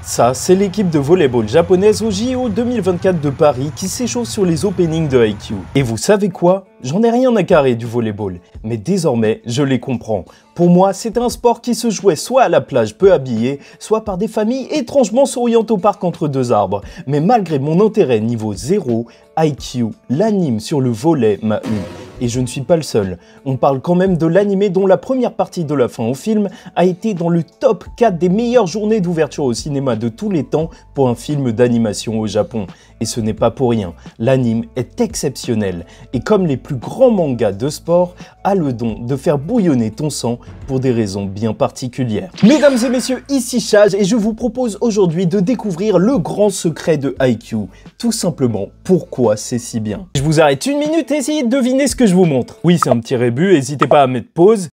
Ça, c'est l'équipe de volleyball japonaise au JO 2024 de Paris qui s'échauffe sur les openings de Haikyuu. Et vous savez quoi? J'en ai rien à carrer du volleyball, mais désormais, je les comprends. Pour moi, c'était un sport qui se jouait soit à la plage peu habillée, soit par des familles étrangement souriantes au parc entre deux arbres. Mais malgré mon intérêt niveau 0, Haikyuu, l'anime sur le volley, m'a eu. Et je ne suis pas le seul. On parle quand même de l'anime dont la première partie de la fin au film a été dans le top 4 des meilleures journées d'ouverture au cinéma de tous les temps pour un film d'animation au Japon. Et ce n'est pas pour rien. L'anime est exceptionnel. Et comme les plus grands mangas de sport, a le don de faire bouillonner ton sang pour des raisons bien particulières. Mesdames et messieurs, ici Chage et je vous propose aujourd'hui de découvrir le grand secret de Haikyuu. Tout simplement, pourquoi c'est si bien. Je vous arrête une minute et essayez de deviner ce que je vous montre. Oui, c'est un petit rébut, n'hésitez pas à mettre pause.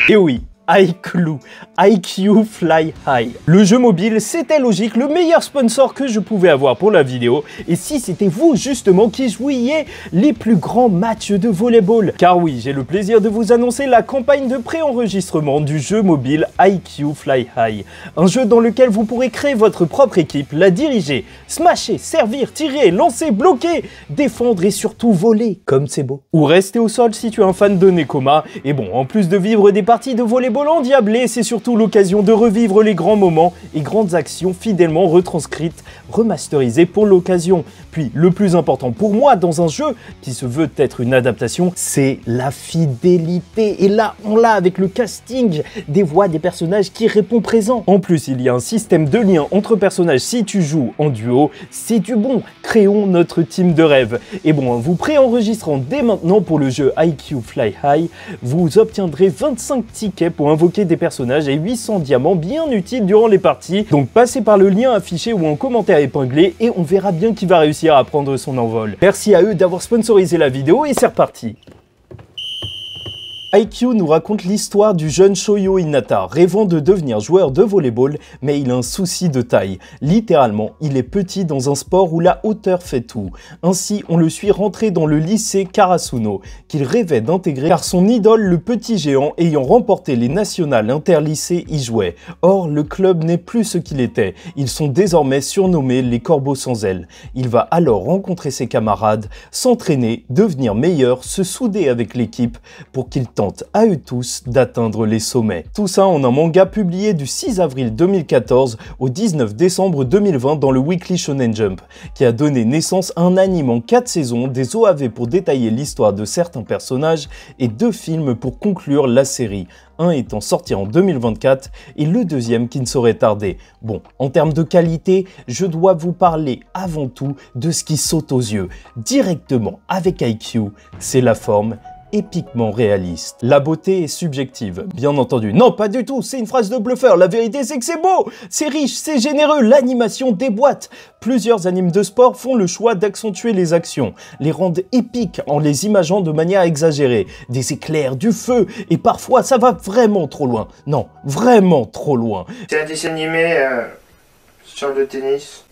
Et oui, Haikyuu Fly High. Le jeu mobile, c'était logique, le meilleur sponsor que je pouvais avoir pour la vidéo. Et si c'était vous justement qui jouiez les plus grands matchs de volleyball. Car oui, j'ai le plaisir de vous annoncer la campagne de préenregistrement du jeu mobile Haikyuu Fly High. Un jeu dans lequel vous pourrez créer votre propre équipe, la diriger, smasher, servir, tirer, lancer, bloquer, défendre et surtout voler, comme c'est beau. Ou rester au sol si tu es un fan de Nekoma. Et bon, en plus de vivre des parties de volleyball endiablé, c'est surtout l'occasion de revivre les grands moments et grandes actions fidèlement retranscrites, remasterisées pour l'occasion. Puis, le plus important pour moi dans un jeu qui se veut être une adaptation, c'est la fidélité. Et là, on l'a avec le casting des voix des personnages qui répond présent. En plus, il y a un système de lien entre personnages si tu joues en duo. C'est du bon. Créons notre team de rêve. Et bon, vous préenregistrant dès maintenant pour le jeu Haikyuu Fly High, vous obtiendrez 25 tickets pour invoquer des personnages et 800 diamants bien utiles durant les parties. Donc passez par le lien affiché ou en commentaire épinglé et on verra bien qui va réussir à prendre son envol. Merci à eux d'avoir sponsorisé la vidéo et c'est reparti. Haikyuu nous raconte l'histoire du jeune Shoyo Hinata, rêvant de devenir joueur de volleyball, mais il a un souci de taille. Littéralement, il est petit dans un sport où la hauteur fait tout. Ainsi, on le suit rentrer dans le lycée Karasuno, qu'il rêvait d'intégrer car son idole, le petit géant, ayant remporté les nationales interlycées, y jouait. Or, le club n'est plus ce qu'il était. Ils sont désormais surnommés les Corbeaux sans ailes. Il va alors rencontrer ses camarades, s'entraîner, devenir meilleur, se souder avec l'équipe pour qu'il tentent à eux tous d'atteindre les sommets. Tout ça en un manga publié du 6 avril 2014 au 19 décembre 2020 dans le Weekly Shonen Jump, qui a donné naissance à un anime en 4 saisons, des OAV pour détailler l'histoire de certains personnages et 2 films pour conclure la série. Un étant sorti en 2024 et le deuxième qui ne saurait tarder. Bon, en termes de qualité, je dois vous parler avant tout de ce qui saute aux yeux. Directement avec Haikyuu, c'est la forme épiquement réaliste. La beauté est subjective, bien entendu. Non, pas du tout, c'est une phrase de bluffeur. La vérité, c'est que c'est beau, c'est riche, c'est généreux, l'animation déboîte. Plusieurs animes de sport font le choix d'accentuer les actions, les rendent épiques en les imageant de manière exagérée. Des éclairs, du feu, et parfois ça va vraiment trop loin. Non, vraiment trop loin. C'est un dessin animé sur le tennis.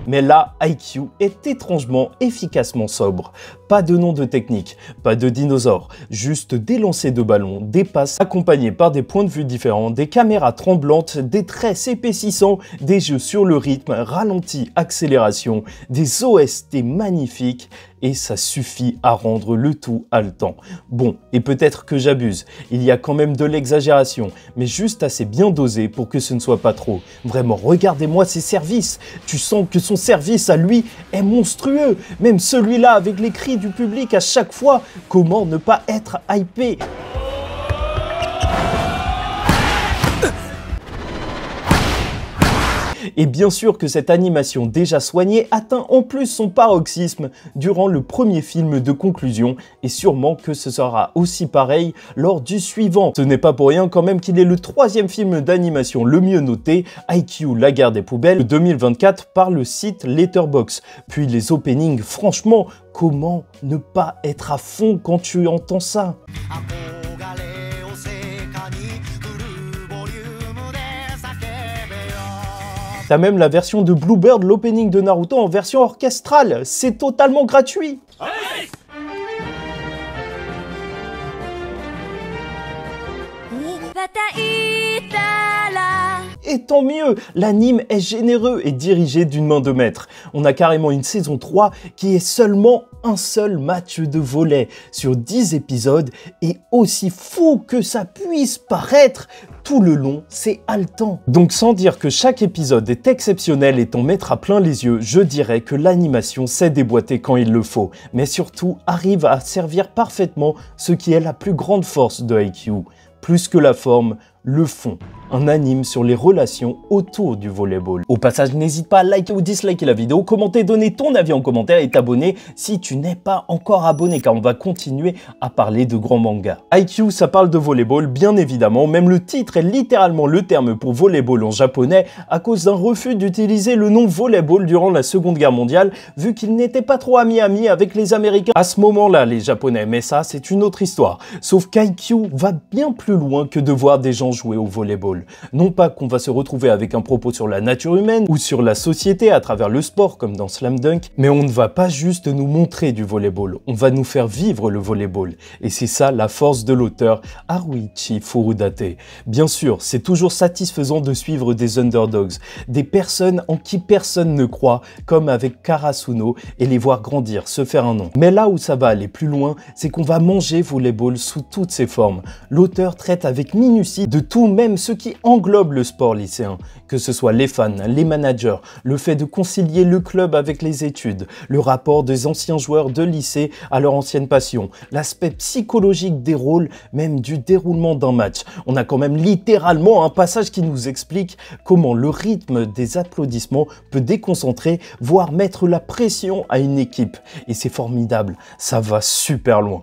Mais là, Haikyuu est étrangement, efficacement sobre. Pas de nom de technique, pas de dinosaures, juste des lancers de ballons, des passes accompagnés par des points de vue différents, des caméras tremblantes, des traits s'épaississant, des jeux sur le rythme, ralenti, accélération, des OST magnifiques. Et ça suffit à rendre le tout haletant. Bon, et peut-être que j'abuse, il y a quand même de l'exagération, mais juste assez bien dosé pour que ce ne soit pas trop. Vraiment, regardez-moi ses services, tu sens que son service à lui est monstrueux, même celui-là avec les cris du public à chaque fois, comment ne pas être hypé ? Et bien sûr que cette animation déjà soignée atteint en plus son paroxysme durant le premier film de conclusion, et sûrement que ce sera aussi pareil lors du suivant. Ce n'est pas pour rien quand même qu'il est le troisième film d'animation le mieux noté, IQ La guerre des poubelles 2024 par le site Letterboxd. Puis les openings, franchement, comment ne pas être à fond quand tu entends ça? T'as même la version de Bluebird, l'opening de Naruto en version orchestrale, c'est totalement gratuit. Et tant mieux, l'anime est généreux et dirigé d'une main de maître. On a carrément une saison 3 qui est seulement un seul match de volley sur 10 épisodes, et aussi fou que ça puisse paraître, tout le long, c'est haletant. Donc sans dire que chaque épisode est exceptionnel et t'en mettre à plein les yeux, je dirais que l'animation sait déboîter quand il le faut, mais surtout arrive à servir parfaitement ce qui est la plus grande force de IQ. Plus que la forme, le fond. Un anime sur les relations autour du volleyball. Au passage, n'hésite pas à liker ou disliker la vidéo, commenter, donner ton avis en commentaire et t'abonner si tu n'es pas encore abonné, car on va continuer à parler de grands mangas. IQ, ça parle de volleyball, bien évidemment, même le titre est littéralement le terme pour volleyball en japonais à cause d'un refus d'utiliser le nom volleyball durant la Seconde Guerre mondiale, vu qu'il n'était pas trop ami avec les Américains à ce moment-là, les Japonais, mais ça c'est une autre histoire. Sauf qu'IQ va bien plus loin que de voir des gens jouer au volleyball. Non pas qu'on va se retrouver avec un propos sur la nature humaine ou sur la société à travers le sport comme dans Slam Dunk, mais on ne va pas juste nous montrer du volleyball, on va nous faire vivre le volleyball. Et c'est ça la force de l'auteur Haruichi Furudate. Bien sûr, c'est toujours satisfaisant de suivre des underdogs, des personnes en qui personne ne croit, comme avec Karasuno, et les voir grandir, se faire un nom. Mais là où ça va aller plus loin, c'est qu'on va manger volleyball sous toutes ses formes. L'auteur traite avec minutie de tout, même ce qui englobe le sport lycéen, que ce soit les fans, les managers, le fait de concilier le club avec les études, le rapport des anciens joueurs de lycée à leur ancienne passion, l'aspect psychologique des rôles, même du déroulement d'un match. On a quand même littéralement un passage qui nous explique comment le rythme des applaudissements peut déconcentrer, voire mettre la pression à une équipe. Et c'est formidable, ça va super loin.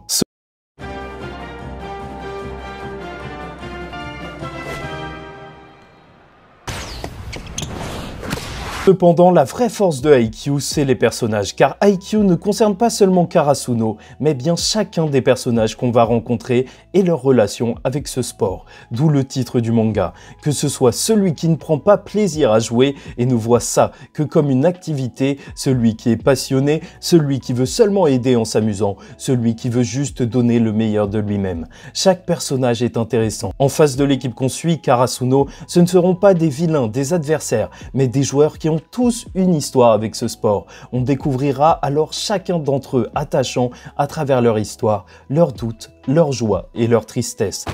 Cependant, la vraie force de IQ, c'est les personnages, car IQ ne concerne pas seulement Karasuno, mais bien chacun des personnages qu'on va rencontrer et leur relation avec ce sport. D'où le titre du manga, que ce soit celui qui ne prend pas plaisir à jouer et ne voit ça que comme une activité, celui qui est passionné, celui qui veut seulement aider en s'amusant, celui qui veut juste donner le meilleur de lui-même. Chaque personnage est intéressant. En face de l'équipe qu'on suit, Karasuno, ce ne seront pas des vilains, des adversaires, mais des joueurs qui ont tous une histoire avec ce sport. On découvrira alors chacun d'entre eux attachant à travers leur histoire, leurs doutes, leurs joies et leurs tristesses.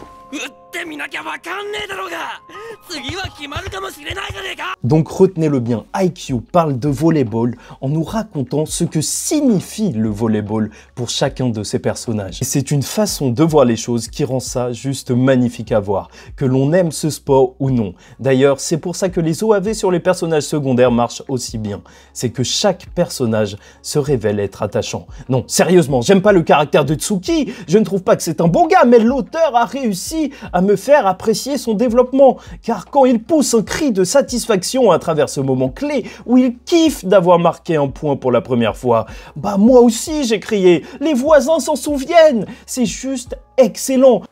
Donc retenez-le bien, IQ parle de volleyball en nous racontant ce que signifie le volleyball pour chacun de ses personnages. Et c'est une façon de voir les choses qui rend ça juste magnifique à voir, que l'on aime ce sport ou non. D'ailleurs, c'est pour ça que les OAV sur les personnages secondaires marchent aussi bien. C'est que chaque personnage se révèle être attachant. Non, sérieusement, j'aime pas le caractère de Tsuki, je ne trouve pas que c'est un bon gars, mais l'auteur a réussi à me faire apprécier son développement, car quand il pousse un cri de satisfaction à travers ce moment clé où il kiffe d'avoir marqué un point pour la première fois, bah moi aussi j'ai crié, les voisins s'en souviennent, c'est juste excellent.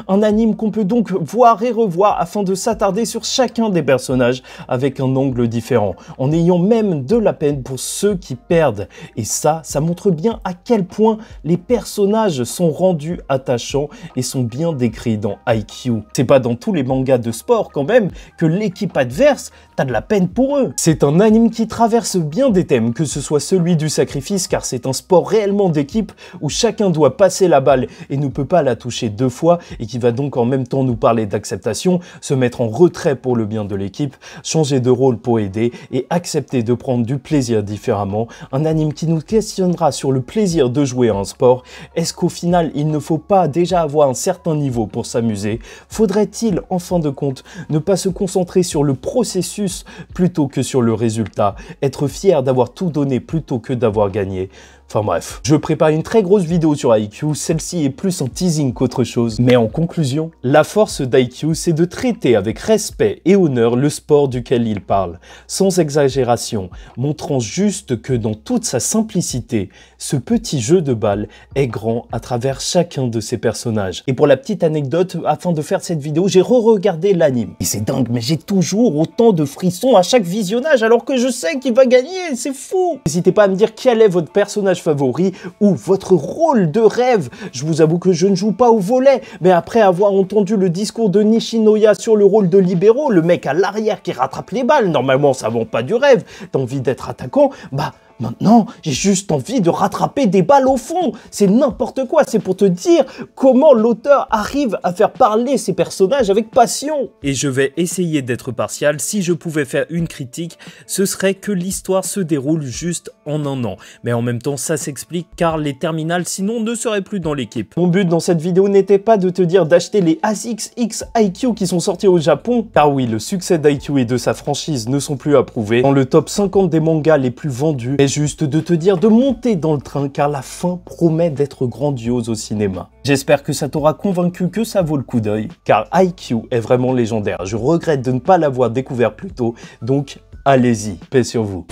Un anime qu'on peut donc voir et revoir afin de s'attarder sur chacun des personnages avec un angle différent, en ayant même de la peine pour ceux qui perdent. Et ça montre bien à quel point les personnages sont rendus attachants et sont bien décrits dans IQ. C'est pas dans tous les mangas de sport quand même que l'équipe adverse, t'as de la peine pour eux. C'est un anime qui traverse bien des thèmes, que ce soit celui du sacrifice, car c'est un sport réellement d'équipe où chacun doit passer la balle et ne peut pas la toucher deux fois, et qui qui va donc en même temps nous parler d'acceptation, se mettre en retrait pour le bien de l'équipe, changer de rôle pour aider et accepter de prendre du plaisir différemment. Un anime qui nous questionnera sur le plaisir de jouer à un sport. Est-ce qu'au final, il ne faut pas déjà avoir un certain niveau pour s'amuser? Faudrait-il, en fin de compte, ne pas se concentrer sur le processus plutôt que sur le résultat? Être fier d'avoir tout donné plutôt que d'avoir gagné? Enfin bref, je prépare une très grosse vidéo sur Haikyuu, celle-ci est plus en teasing qu'autre chose. Mais en conclusion, la force d'Haikyuu, c'est de traiter avec respect et honneur le sport duquel il parle, sans exagération, montrant juste que dans toute sa simplicité, ce petit jeu de balle est grand à travers chacun de ses personnages. Et pour la petite anecdote, afin de faire cette vidéo, j'ai re-regardé l'anime. Et c'est dingue, mais j'ai toujours autant de frissons à chaque visionnage alors que je sais qu'il va gagner, c'est fou! N'hésitez pas à me dire quel est votre personnage favori ou votre rôle de rêve. Je vous avoue que je ne joue pas au volley, mais après avoir entendu le discours de Nishinoya sur le rôle de libéraux, le mec à l'arrière qui rattrape les balles, normalement ça vend pas du rêve, t'as envie d'être attaquant, bah maintenant, j'ai juste envie de rattraper des balles au fond. C'est n'importe quoi, c'est pour te dire comment l'auteur arrive à faire parler ses personnages avec passion. Et je vais essayer d'être partial. Si je pouvais faire une critique, ce serait que l'histoire se déroule juste en un an. Mais en même temps, ça s'explique car les terminales sinon ne seraient plus dans l'équipe. Mon but dans cette vidéo n'était pas de te dire d'acheter les ASICS X Haikyuu qui sont sortis au Japon. Car oui, le succès d'Haikyuu et de sa franchise ne sont plus approuvés dans le top 50 des mangas les plus vendus. Mais juste de te dire de monter dans le train car la fin promet d'être grandiose au cinéma. J'espère que ça t'aura convaincu que ça vaut le coup d'œil, car Haikyuu est vraiment légendaire. Je regrette de ne pas l'avoir découvert plus tôt, donc allez-y, paix sur vous.